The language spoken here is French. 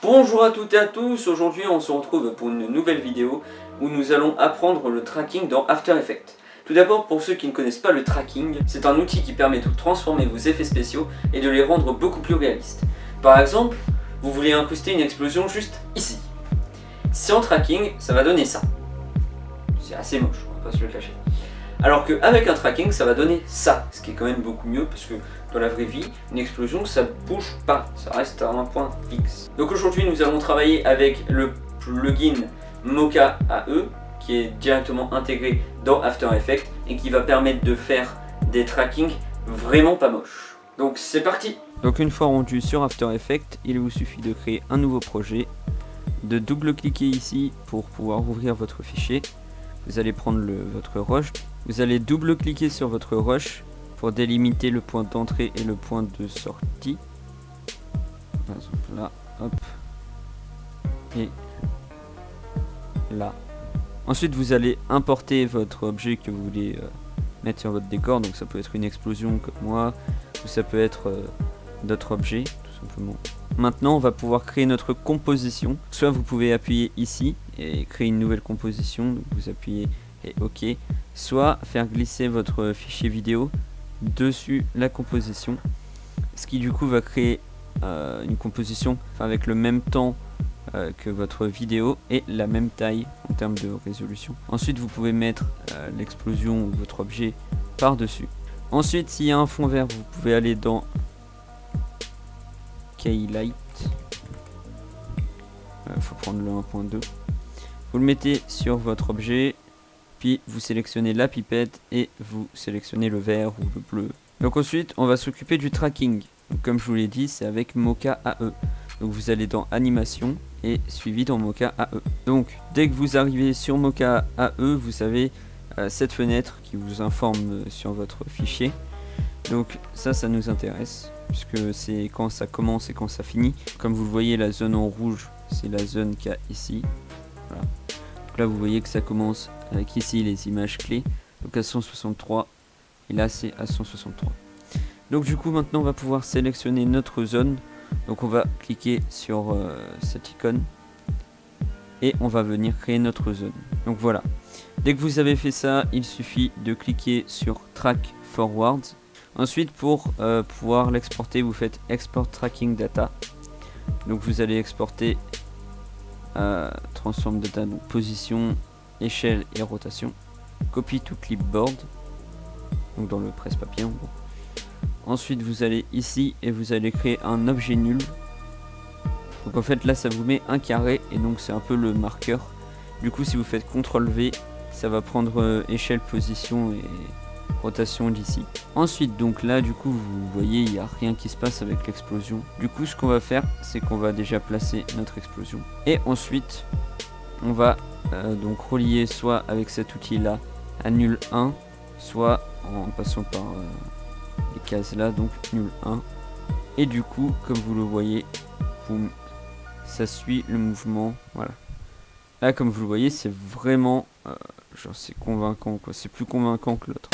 Bonjour à toutes et à tous, aujourd'hui on se retrouve pour une nouvelle vidéo où nous allons apprendre le tracking dans After Effects. Tout d'abord, pour ceux qui ne connaissent pas le tracking, c'est un outil qui permet de transformer vos effets spéciaux et de les rendre beaucoup plus réalistes. Par exemple, vous voulez incruster une explosion juste ici. Sans tracking, ça va donner ça. C'est assez moche, on va pas se le cacher. Alors qu'avec un tracking, ça va donner ça, ce qui est quand même beaucoup mieux parce que dans la vraie vie, une explosion, ça bouge pas, ça reste à un point fixe. Donc aujourd'hui, nous allons travailler avec le plugin Mocha AE qui est directement intégré dans After Effects et qui va permettre de faire des trackings vraiment pas moches. Donc c'est parti! Donc une fois rendu sur After Effects, il vous suffit de créer un nouveau projet, de double-cliquer ici pour pouvoir ouvrir votre fichier. Vous allez prendre votre rush. Vous allez double-cliquer sur votre rush pour délimiter le point d'entrée et le point de sortie. Par exemple là, hop. Et là. Ensuite vous allez importer votre objet que vous voulez mettre sur votre décor. Donc ça peut être une explosion comme moi, ou ça peut être d'autres objets, tout simplement. Maintenant on va pouvoir créer notre composition. Soit vous pouvez appuyer ici et créer une nouvelle composition. Donc vous appuyez et OK. Soit faire glisser votre fichier vidéo dessus la composition, ce qui du coup va créer une composition avec le même temps que votre vidéo et la même taille en termes de résolution. Ensuite vous pouvez mettre l'explosion ou votre objet par dessus. Ensuite s'il y a un fond vert, vous pouvez aller dans Keylight, faut prendre le 1.2, vous le mettez sur votre objet, puis vous sélectionnez la pipette et vous sélectionnez le vert ou le bleu. Donc ensuite on va s'occuper du tracking. Donc, comme je vous l'ai dit, c'est avec Mocha AE. Donc vous allez dans animation et suivi dans Mocha AE. Donc dès que vous arrivez sur Mocha AE, vous avez cette fenêtre qui vous informe sur votre fichier. Donc ça nous intéresse puisque c'est quand ça commence et quand ça finit. Comme vous le voyez, la zone en rouge, c'est la zone qu'il y a ici. Voilà. Donc là vous voyez que ça commence avec ici les images clés, donc à 163 et là c'est à 163. Donc du coup maintenant on va pouvoir sélectionner notre zone. Donc on va cliquer sur cette icône et on va venir créer notre zone. Donc voilà, dès que vous avez fait ça, il suffit de cliquer sur Track Forward. Ensuite pour pouvoir l'exporter, vous faites Export Tracking Data. Donc vous allez exporter Transform Data, donc position, échelle et rotation. Copy to clipboard, donc dans le presse-papier en gros. Ensuite vous allez ici et vous allez créer un objet nul. Donc en fait là ça vous met un carré et donc c'est un peu le marqueur. Du coup si vous faites CTRL V, ça va prendre échelle, position et rotation d'ici. Ensuite donc là du coup vous voyez il n'y a rien qui se passe avec l'explosion. Du coup ce qu'on va faire c'est qu'on va déjà placer notre explosion. Et ensuite on va donc relier soit avec cet outil là à nul 1, soit en passant par les cases là, donc nul 1. Et du coup comme vous le voyez, boum, ça suit le mouvement. Voilà. Là comme vous le voyez c'est vraiment genre c'est convaincant quoi, c'est plus convaincant que l'autre.